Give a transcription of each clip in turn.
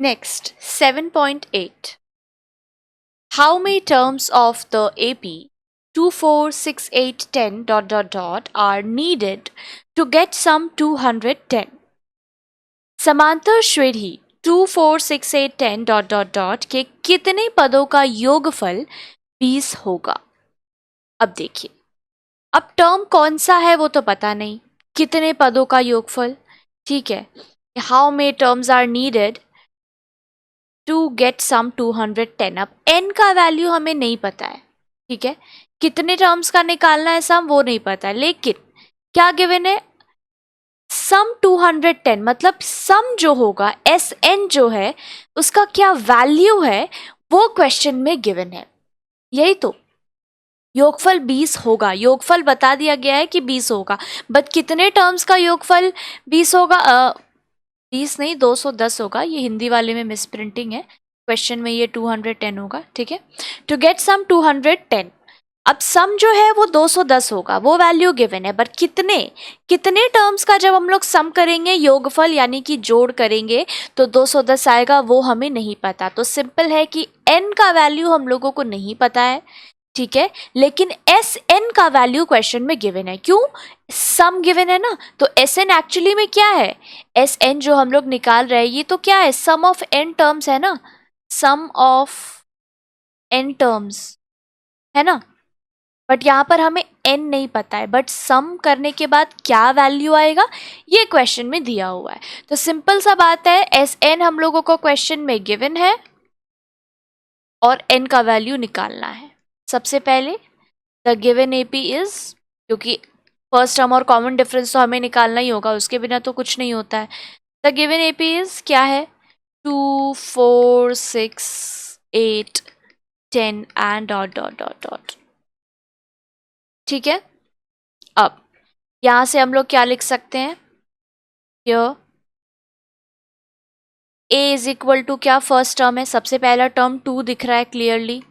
Next, 7.8. How many terms of the AP 2, 4, 6, 8, 10 are needed to get sum 210? समांतर श्रेणी 2, 4, 6, 8, 10 के कितने पदों का योगफल 20 होगा? अब देखिए, अब टर्म कौन सा है वो तो पता नहीं, कितने पदों का योगफल, ठीक है। How many terms are needed to get sum 210। अब n का वैल्यू हमें नहीं पता है, ठीक है, कितने टर्म्स का निकालना है सम वो नहीं पता है, लेकिन क्या गिवन है, सम 210, मतलब सम जो होगा Sn जो है उसका क्या वैल्यू है वो क्वेश्चन में गिवन है। यही तो, योगफल 20 होगा, योगफल बता दिया गया है कि 20 होगा, बट कितने टर्म्स का योगफल 20 होगा? 20 नहीं 210 होगा, ये हिंदी वाले में मिस प्रिंटिंग है, क्वेश्चन में ये 210 होगा, ठीक है। टू गेट सम 210, अब सम जो है वो 210 होगा, वो वैल्यू गिवन है, बट कितने कितने टर्म्स का जब हम लोग सम करेंगे योगफल यानी कि जोड़ करेंगे तो 210 आएगा, वो हमें नहीं पता। तो सिंपल है कि n का वैल्यू हम लोगों को नहीं पता है, ठीक है, लेकिन Sn का वैल्यू क्वेश्चन में गिवन है। क्यों? सम गिवन है ना, तो Sn एक्चुअली में क्या है, Sn जो हम लोग निकाल रहे हैं ये तो क्या है, सम ऑफ n टर्म्स है ना, सम ऑफ n टर्म्स है ना, बट यहाँ पर हमें n नहीं पता है, बट सम करने के बाद क्या वैल्यू आएगा ये क्वेश्चन में दिया हुआ है। तो सिंपल सा बात है, Sn हम लोगों को क्वेश्चन में गिवन है और n का वैल्यू निकालना है। सबसे पहले द गिवन AP इज, क्योंकि फर्स्ट टर्म और कॉमन डिफरेंस तो हमें निकालना ही होगा, उसके बिना तो कुछ नहीं होता है। द गिवन AP इज क्या है, 2, 4, 6, 8, 10 एंड डॉट, ठीक है। अब यहां से हम लोग क्या लिख सकते हैं, here A is equal to क्या, फर्स्ट टर्म है, सबसे पहला टर्म 2 दिख रहा है क्लियरली,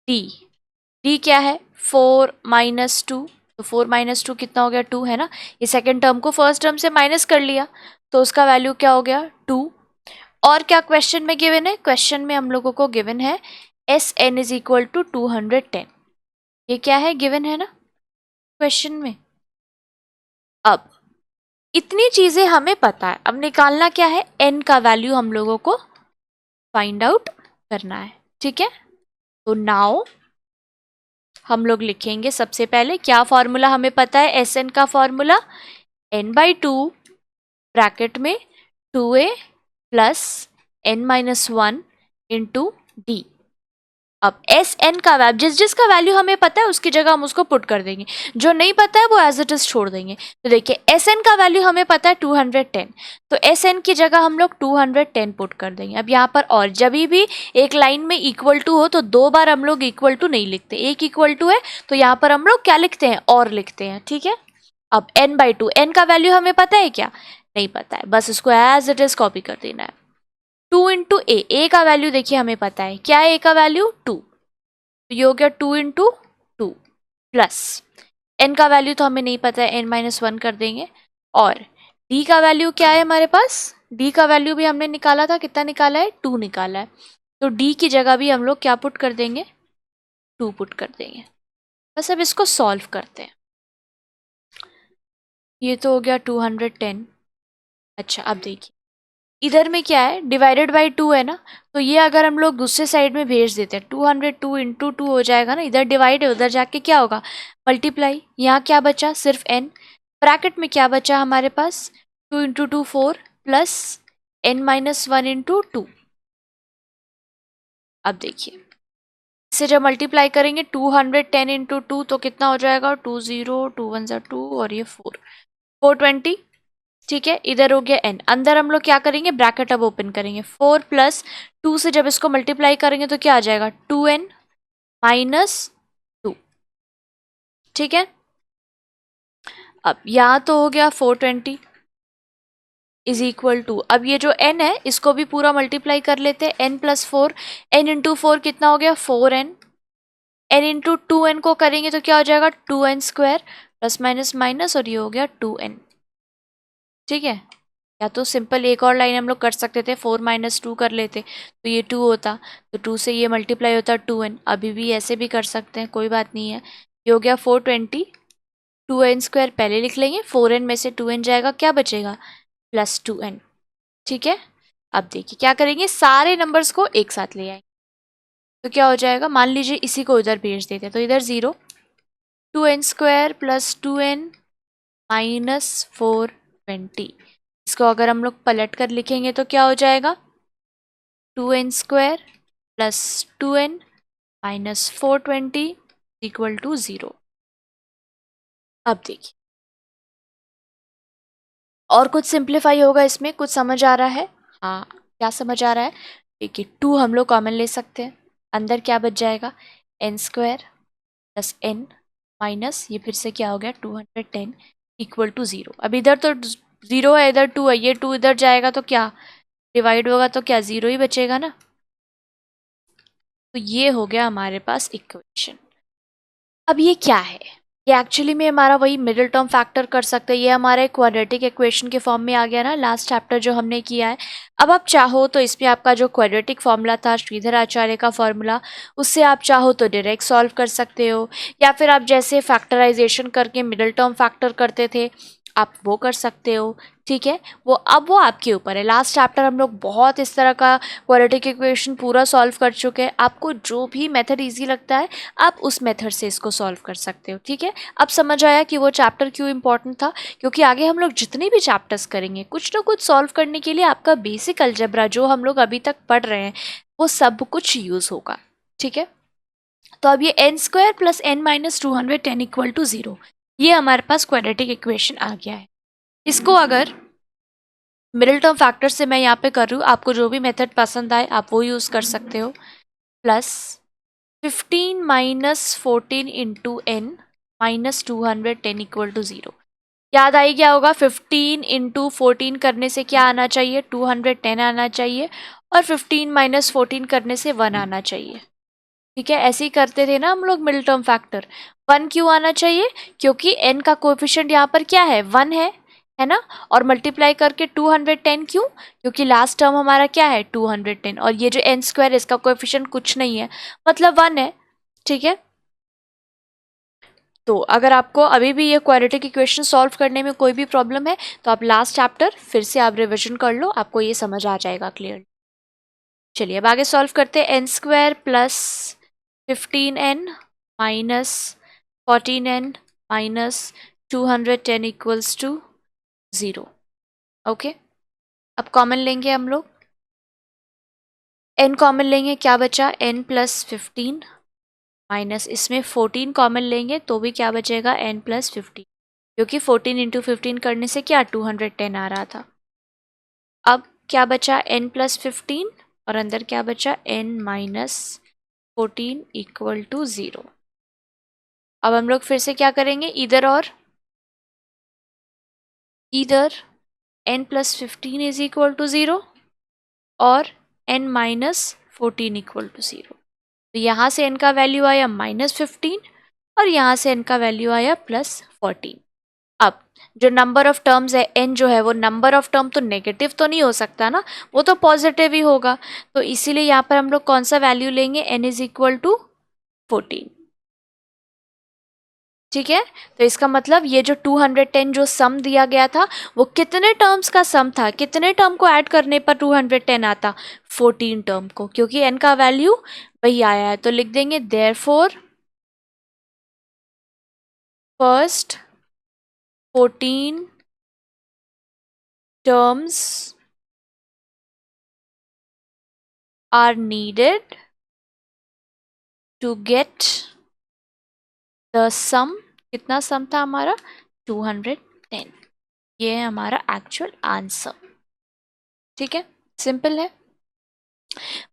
D क्या है 4 माइनस 2, तो 4 माइनस 2 कितना हो गया 2 है ना, ये सेकेंड टर्म को फर्स्ट टर्म से माइनस कर लिया तो उसका वैल्यू क्या हो गया 2। और क्या क्वेश्चन में गिवन है, क्वेश्चन में हम लोगों को गिवन है Sn इज इक्वल टू 210, ये क्या है गिवन है ना क्वेश्चन में। अब इतनी चीजें हमें पता है, अब निकालना क्या है, n का वैल्यू हम लोगों को फाइंड आउट करना है, ठीक है। तो नाउ हम लोग लिखेंगे सबसे पहले क्या फॉर्मूला हमें पता है, Sn का फॉर्मूला n/2 ब्रैकेट में 2a plus n-1 into D. अब Sn का वैल्यू जिसका वैल्यू हमें पता है उसकी जगह हम उसको पुट कर देंगे, जो नहीं पता है वो एज इट इज छोड़ देंगे। तो देखिए Sn का वैल्यू हमें पता है 210, तो Sn की जगह हम लोग 210 पुट कर देंगे। अब यहाँ पर और जब भी एक लाइन में इक्वल टू हो तो दो बार हम लोग इक्वल टू नहीं लिखते, एक इक्वल टू है तो यहाँ पर हम लोग क्या लिखते हैं, और लिखते हैं, ठीक है। अब n/2, n का वैल्यू हमें पता है क्या, नहीं पता है, बस इसको एज इट इज कॉपी कर देना है। 2 इंटू ए का वैल्यू देखिए हमें पता है, क्या है ए का वैल्यू 2, तो ये हो गया 2 इंटू 2 प्लस n का वैल्यू तो हमें नहीं पता है, n-1 कर देंगे। और d का वैल्यू क्या है हमारे पास, d का वैल्यू भी हमने निकाला था, कितना निकाला है 2 निकाला है, तो d की जगह भी हम लोग क्या पुट कर देंगे 2 पुट कर देंगे। बस अब इसको सॉल्व करते हैं, ये तो हो गया 210। अच्छा अब देखिए इधर में क्या है, डिवाइडेड बाई 2 है ना, तो ये अगर हम लोग दूसरे साइड में भेज देते हैं 202 इंटू 2 हो जाएगा ना, इधर डिवाइड है उधर जाके क्या होगा मल्टीप्लाई, यहाँ क्या बचा सिर्फ n, ब्रैकेट में क्या बचा हमारे पास 2 इंटू 2 4 प्लस n-1 इंटू 2। अब देखिए इसे जब मल्टीप्लाई करेंगे 210 इंटू 2 तो कितना हो जाएगा 2 0 2 1 2 और ये 4 420, ठीक है। इधर हो गया n, अंदर हम लोग क्या करेंगे ब्रैकेट अब ओपन करेंगे, 4 प्लस 2 से जब इसको मल्टीप्लाई करेंगे तो क्या आ जाएगा 2n माइनस 2, ठीक है। अब यहाँ तो हो गया 420 इज इक्वल टू, अब ये जो n है इसको भी पूरा मल्टीप्लाई कर लेते हैं, n प्लस 4, n इंटू 4 कितना हो गया 4n, n इंटू 2n को करेंगे तो क्या हो जाएगा 2n square plus minus minus और ये हो गया 2n, ठीक है। या तो सिंपल एक और लाइन हम लोग कर सकते थे, 4 - 2 कर लेते तो ये 2 होता, तो 2 से ये मल्टीप्लाई होता 2n। अभी भी ऐसे भी कर सकते हैं, कोई बात नहीं है। ये हो गया 420, 2n² पहले लिख लेंगे, 4n में से 2n जाएगा, क्या बचेगा +2n। ठीक है, अब देखिए क्या करेंगे, सारे नंबर्स को एक साथ ले आएंगे तो क्या हो जाएगा, मान लीजिए इसी को इधर भेज देते हैं तो इधर 0, 2n² + 2n - 420। इसको अगर हम लोग पलट कर लिखेंगे तो क्या हो जाएगा, 2n² + 2n - 420 = 0। अब देखिए और कुछ सिंप्लीफाई होगा इसमें, कुछ समझ आ रहा है? हाँ, क्या समझ आ रहा है? देखिए 2 हम लोग कॉमन ले सकते हैं, अंदर क्या बच जाएगा, n² + n माइनस ये फिर से क्या हो गया 210 = 0। अब इधर तो 0 है, इधर 2 है, ये 2 इधर जाएगा तो क्या डिवाइड होगा, तो क्या 0 ही बचेगा ना। तो ये हो गया हमारे पास इक्वेशन। अब ये क्या है, ये एक्चुअली में हमारा वही मिडिल टर्म फैक्टर कर सकते हैं, ये हमारे क्वाड्रेटिक इक्वेशन के फॉर्म में आ गया ना, लास्ट चैप्टर जो हमने किया है। अब आप चाहो तो इसमें आपका जो क्वाड्रेटिक फॉर्मूला था श्रीधर आचार्य का फॉर्मूला, उससे आप चाहो तो डायरेक्ट सॉल्व कर सकते हो, या फिर आप जैसे फैक्टराइजेशन करके मिडिल टर्म फैक्टर करते थे आप वो कर सकते हो। ठीक है, वो आपके ऊपर है। लास्ट चैप्टर हम लोग बहुत इस तरह का क्वाड्रेटिक इक्वेशन पूरा सॉल्व कर चुके हैं, आपको जो भी मेथड इजी लगता है आप उस मेथड से इसको सॉल्व कर सकते हो। ठीक है, अब समझ आया कि वो चैप्टर क्यों इंपॉर्टेंट था, क्योंकि आगे हम लोग जितने भी चैप्टर्स करेंगे कुछ ना कुछ सॉल्व करने के लिए आपका बेसिक अलजेब्रा जो हम लोग अभी तक पढ़ रहे हैं वो सब कुछ यूज़ होगा। ठीक है, तो अब ये n² + n - 210 = 0, ये हमारे पास क्वाड्रेटिक इक्वेशन आ गया है। इसको अगर मिडिल टर्म फैक्टर से मैं यहाँ पे कर रही हूँ, आपको जो भी मेथड पसंद आए आप वो यूज़ कर सकते हो। +15 - 14 × n - 210 = 0। याद आई क्या होगा, 15 × 14 करने से क्या आना चाहिए, 210 आना चाहिए, और 15 - 14 करने से 1 आना चाहिए। ठीक है, ऐसे ही करते थे ना हम लोग मिडिल टर्म फैक्टर। 1 क्यों आना चाहिए, क्योंकि n का कोएफिशिएंट यहाँ पर क्या है 1 है ना, और मल्टीप्लाई करके 210 क्यों, क्योंकि लास्ट टर्म हमारा क्या है 210, और ये जो n² इसका कोएफिशिएंट कुछ नहीं है मतलब 1 है। ठीक है, तो अगर आपको अभी भी ये क्वाड्रेटिक इक्वेशन सॉल्व करने में कोई भी प्रॉब्लम है तो आप लास्ट चैप्टर फिर से आप रिविजन कर लो, आपको ये समझ आ जाएगा क्लियर। चलिए अब आगे सॉल्व करते हैं। n² + 15n - 14n - 210 = 0। ओके, अब कॉमन लेंगे हम लोग, n कॉमन लेंगे, क्या बचा n + 15 माइनस इसमें 14 कॉमन लेंगे तो भी क्या बचेगा n + 15, क्योंकि 14 × 15 करने से क्या 210 आ रहा था। अब क्या बचा n + 15 और अंदर क्या बचा n - 14 = 0। अब हम लोग फिर से क्या करेंगे, इधर n + 15 = 0 और n - 14 = 0। तो यहाँ से n का वैल्यू आया -15 और यहाँ से n का वैल्यू आया +14। अब जो नंबर ऑफ टर्म्स है n जो है वो नंबर ऑफ टर्म तो नेगेटिव तो नहीं हो सकता ना, वो तो पॉजिटिव ही होगा, तो इसीलिए यहाँ पर हम लोग कौन सा वैल्यू लेंगे, n = 14। ठीक है, तो इसका मतलब ये जो 210 जो सम दिया गया था वो कितने टर्म्स का सम था, कितने टर्म को ऐड करने पर 210 आता, 14 टर्म को, क्योंकि n का वैल्यू वही आया है। तो लिख देंगे therefore first 14 terms are needed to get the sum, कितना सम था हमारा 210, ये है हमारा एक्चुअल आंसर। ठीक है, सिंपल है,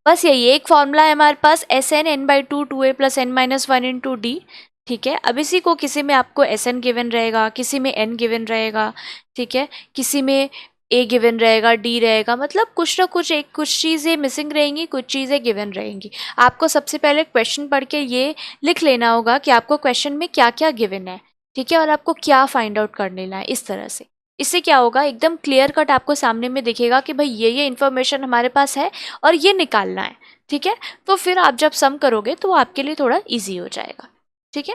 बस यही एक फॉर्मूला है हमारे पास Sn n/2 2a + n - 1 × d। ठीक है, अब इसी को किसी में आपको Sn गिवन रहेगा, किसी में n गिवन रहेगा, ठीक है, किसी में a गिवन रहेगा, d रहेगा, मतलब कुछ ना कुछ एक कुछ चीज़ें मिसिंग रहेंगी, कुछ चीज़ें गिवन रहेंगी। आपको सबसे पहले क्वेश्चन पढ़ के ये लिख लेना होगा कि आपको क्वेश्चन में क्या क्या गिवन है, ठीक है, और आपको क्या फाइंड आउट कर लेना है, इस तरह से। इससे क्या होगा, एकदम क्लियर कट आपको सामने में दिखेगा कि भाई ये इन्फॉर्मेशन हमारे पास है और ये निकालना है। ठीक है, तो फिर आप जब सम करोगे तो वो आपके लिए थोड़ा ईजी हो जाएगा। ठीक है।